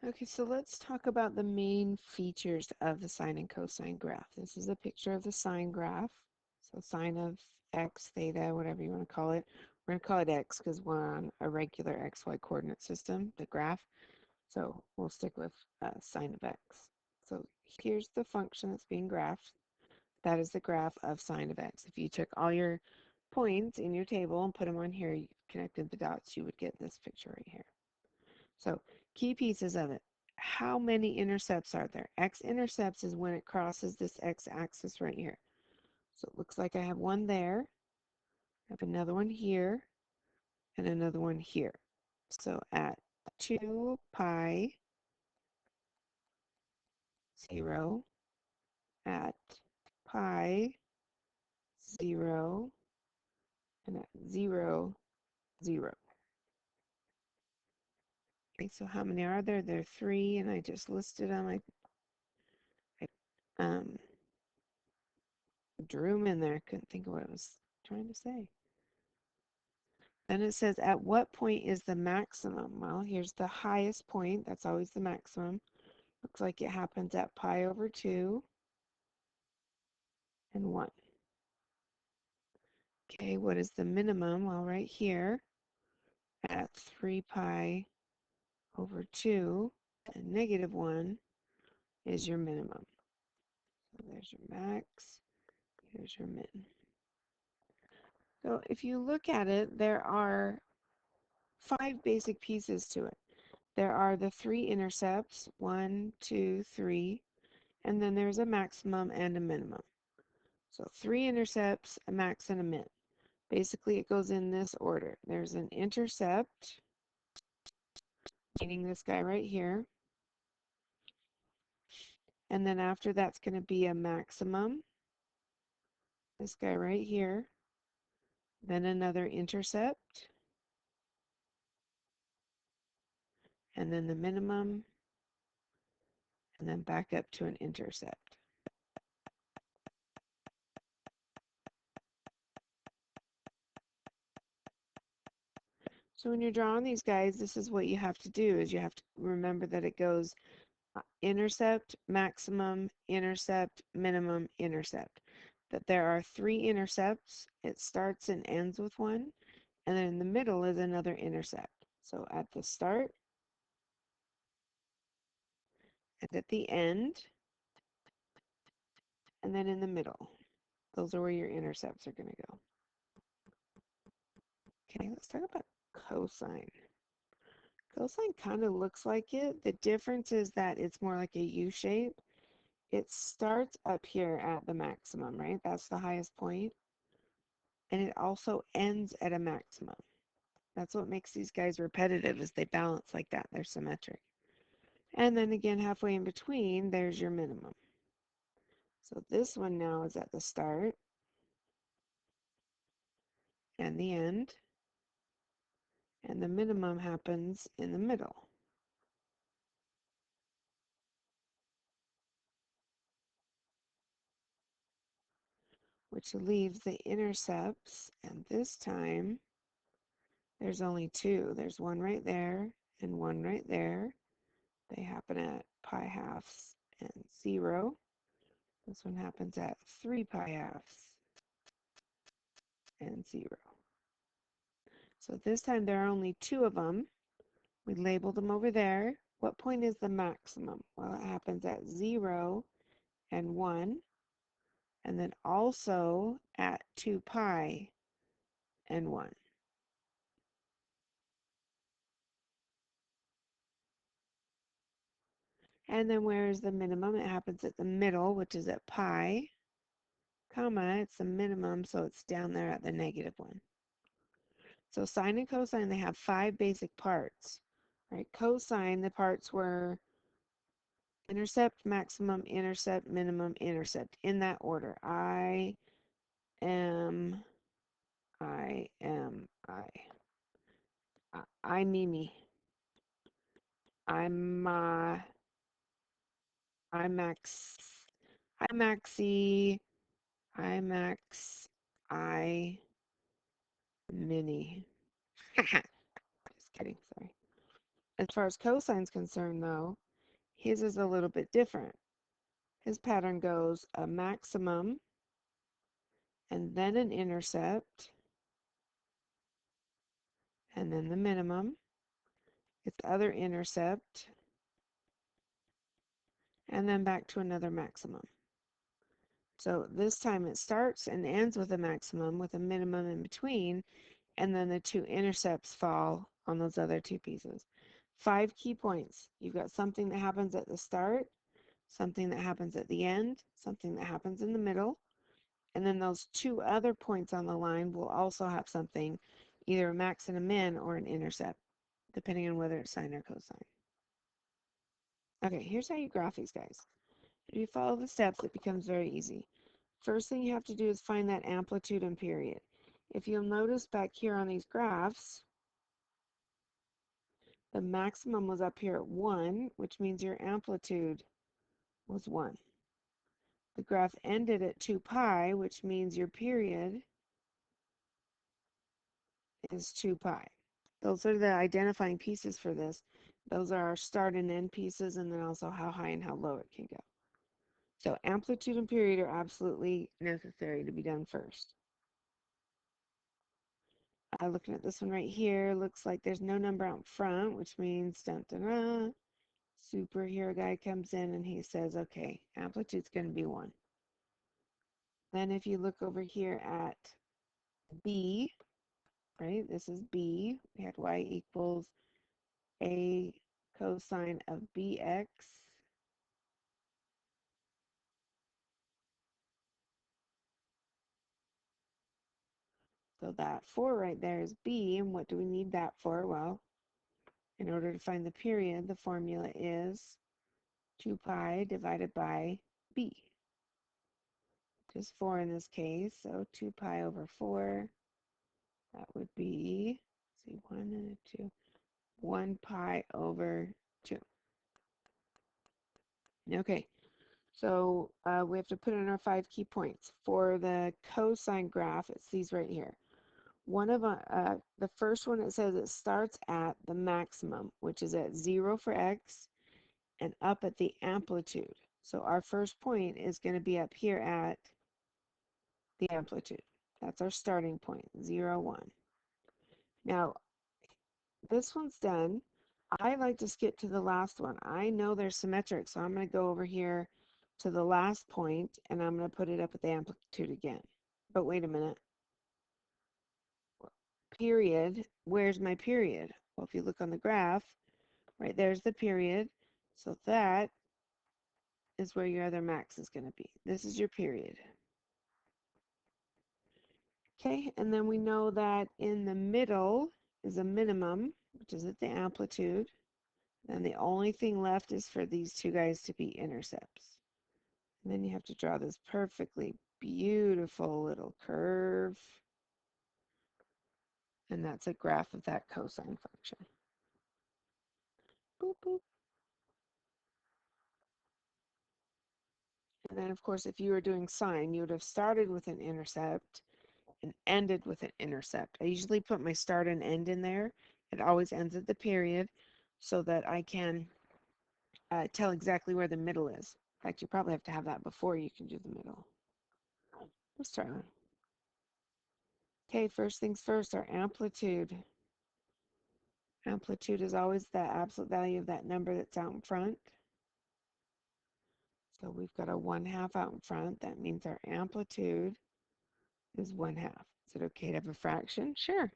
Okay, so let's talk about the main features of the sine and cosine graph. This is a picture of the sine graph. So sine of x, theta, whatever you want to call it. We're going to call it x because we're on a regular xy coordinate system, the graph. So we'll stick with sine of x. So here's the function that's being graphed. That is the graph of sine of x. If you took all your points in your table and put them on here, you connected the dots, you would get this picture right here. So key pieces of it. How many intercepts are there? X-intercepts is when it crosses this x-axis right here. So it looks like I have one there, I have another one here, and another one here. So at 2 pi 0, at pi 0, and at 0, 0. Okay, so how many are there? There are 3, and I just listed them. I drew them in there. I couldn't think of what I was trying to say. Then it says, at what point is the maximum? Well, here's the highest point. That's always the maximum. Looks like it happens at pi over 2 and 1. Okay, what is the minimum? Well, right here at 3 pi over 2 and negative 1 is your minimum. So there's your max, here's your min. So if you look at it, there are 5 basic pieces to it. There are the 3 intercepts, 1, 2, 3, and then there's a maximum and a minimum. So 3 intercepts, a max, and a min. Basically, it goes in this order. There's an intercept, meaning this guy right here. And then after that's going to be a maximum, this guy right here. Then another intercept. And then the minimum. And then back up to an intercept. So when you're drawing these guys, this is what you have to do, is you have to remember that it goes intercept, maximum, intercept, minimum, intercept. That there are 3 intercepts. It starts and ends with one, and then in the middle is another intercept. So at the start and at the end, and then in the middle. Those are where your intercepts are going to go. Okay, let's talk about cosine. Cosine kind of looks like it. The difference is that it's more like a U shape. It starts up here at the maximum, right? That's the highest point. And it also ends at a maximum. That's what makes these guys repetitive, is they balance like that. They're symmetric. And then again, halfway in between, there's your minimum. So this one now is at the start and the end. And the minimum happens in the middle. Which leaves the intercepts, and this time there's only 2. There's one right there and one right there. They happen at pi halves and 0. This one happens at 3 pi halves and 0. So this time there are only 2 of them. We labeled them over there. What point is the maximum? Well, it happens at 0 and 1, and then also at 2 pi and 1. And then where is the minimum? It happens at the middle, which is at pi, comma, it's the minimum, so it's down there at the negative 1. So sine and cosine, they have 5 basic parts, right? Cosine, the parts were intercept, maximum, intercept, minimum, intercept, in that order. Am, I am, I, me. I'm, I max, I maxi, I max, I mini. Just kidding, sorry. As far as cosine's concerned, though, his is a little bit different. His pattern goes a maximum and then an intercept and then the minimum. It's the other intercept and then back to another maximum. So this time it starts and ends with a maximum with a minimum in between, and then the two intercepts fall on those other two pieces. 5 key points. You've got something that happens at the start, something that happens at the end, something that happens in the middle, and then those two other points on the line will also have something, either a max and a min or an intercept, depending on whether it's sine or cosine. Okay, here's how you graph these guys. If you follow the steps, it becomes very easy. First thing you have to do is find that amplitude and period. If you'll notice back here on these graphs, the maximum was up here at 1, which means your amplitude was 1. The graph ended at 2 pi, which means your period is 2 pi. Those are the identifying pieces for this. Those are our start and end pieces, and then also how high and how low it can go. So amplitude and period are absolutely necessary to be done first. Looking at this one right here, looks like there's no number out front, which means dun, dun, dun, superhero guy comes in and he says, okay, amplitude's going to be 1. Then if you look over here at B, right, this is B, we had y equals a cosine of bx. So that 4 right there is B, and what do we need that for? Well, in order to find the period, the formula is 2 pi divided by B, which is 4 in this case. So 2 pi over 4, that would be, let's see, 1 and a 2, 1 pi over 2. Okay, so we have to put in our 5 key points. For the cosine graph, it's these right here. One of the first one, it says it starts at the maximum, which is at 0 for x and up at the amplitude. So our first point is going to be up here at the amplitude. That's our starting point, 0, 1. Now, this one's done. I like to skip to the last one. I know they're symmetric, so I'm going to go over here to the last point, and I'm going to put it up at the amplitude again. But wait a minute. Period. Where's my period? Well, if you look on the graph, right there's the period. So that is where your other max is going to be. This is your period. Okay, and then we know that in the middle is a minimum, which is at the amplitude. And the only thing left is for these two guys to be intercepts. And then you have to draw this perfectly beautiful little curve. And that's a graph of that cosine function. Boop, boop. And then, of course, if you were doing sine, you would have started with an intercept and ended with an intercept. I usually put my start and end in there. It always ends at the period so that I can tell exactly where the middle is. In fact, you probably have to have that before you can do the middle. Let's try one. Okay, first things first, our amplitude. Amplitude is always the absolute value of that number that's out in front. So we've got a 1/2 out in front. That means our amplitude is 1/2. Is it okay to have a fraction? Sure.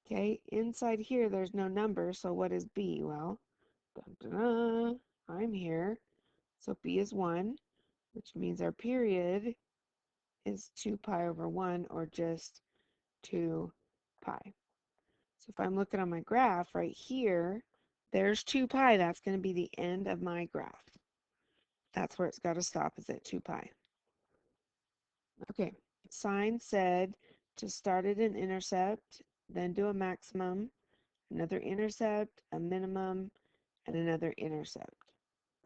Okay, inside here, there's no number, so what is B? Well, dun, dun, dun, I'm here. So B is 1, which means our period is 2 pi over 1, or just 2 pi. So if I'm looking on my graph right here, there's 2 pi. That's going to be the end of my graph. That's where it's got to stop, is at 2 pi. Okay, Sine said to start at an intercept, then do a maximum, another intercept, a minimum, and another intercept.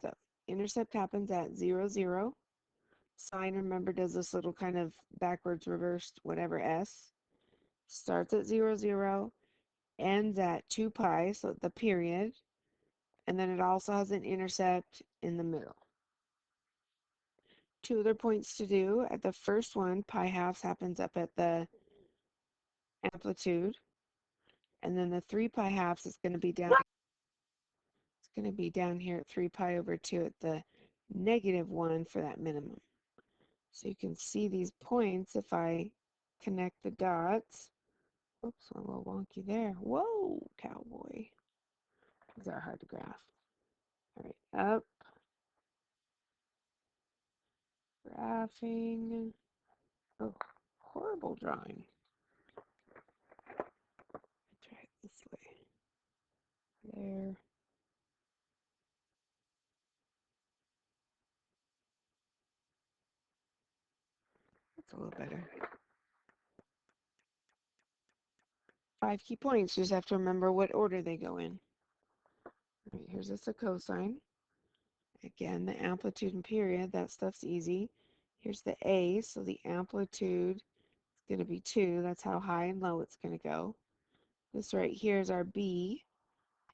So intercept happens at 0, 0. Sine, remember, does this little kind of backwards, reversed, whatever S. Starts at 0, 0, ends at 2 pi, so the period, and then it also has an intercept in the middle. Two other points to do. At the first one, pi halves happens up at the amplitude, and then the 3 pi halves is going to be down. It's going to be down here at 3 pi over 2 at the -1 for that minimum. So you can see these points if I connect the dots. Oops, I'm a little wonky there. Whoa, cowboy. These are hard to graph. All right, up, graphing. Oh, horrible drawing. Try it this way. There. That's a little better. 5 key points. You just have to remember what order they go in. All right, here's just a cosine. Again, the amplitude and period, that stuff's easy. Here's the A, so the amplitude is going to be 2. That's how high and low it's going to go. This right here is our B.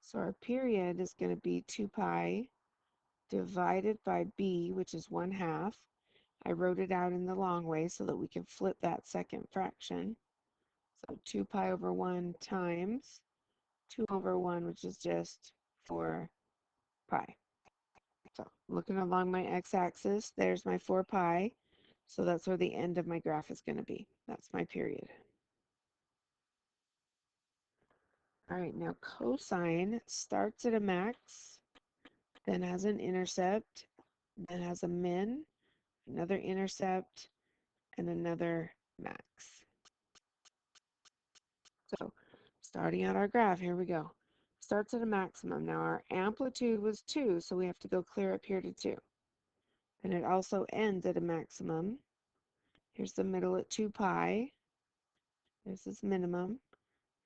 So our period is going to be 2 pi divided by B, which is 1/2. I wrote it out in the long way so that we can flip that second fraction. So 2 pi over 1 times 2 over 1, which is just 4 pi. So looking along my x-axis, there's my 4 pi. So that's where the end of my graph is going to be. That's my period. All right, now cosine starts at a max, then has an intercept, then has a min, another intercept, and another max. So starting out our graph, here we go. Starts at a maximum. Now our amplitude was 2, so we have to go clear up here to 2. And it also ends at a maximum. Here's the middle at 2 pi. There's this minimum.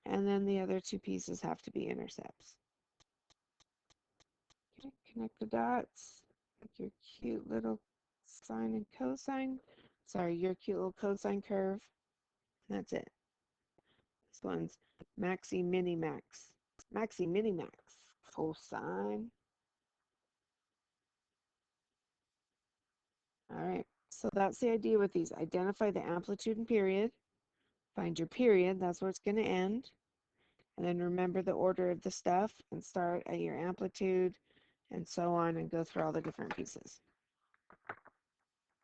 And then the other two pieces have to be intercepts. Okay, connect the dots. Make your cute little sine and cosine. Sorry, your cute little cosine curve. And that's it. This one's maxi mini max. Maxi mini max. Cosine. All right. So that's the idea with these. Identify the amplitude and period. Find your period. That's where it's going to end. And then remember the order of the stuff and start at your amplitude and so on and go through all the different pieces.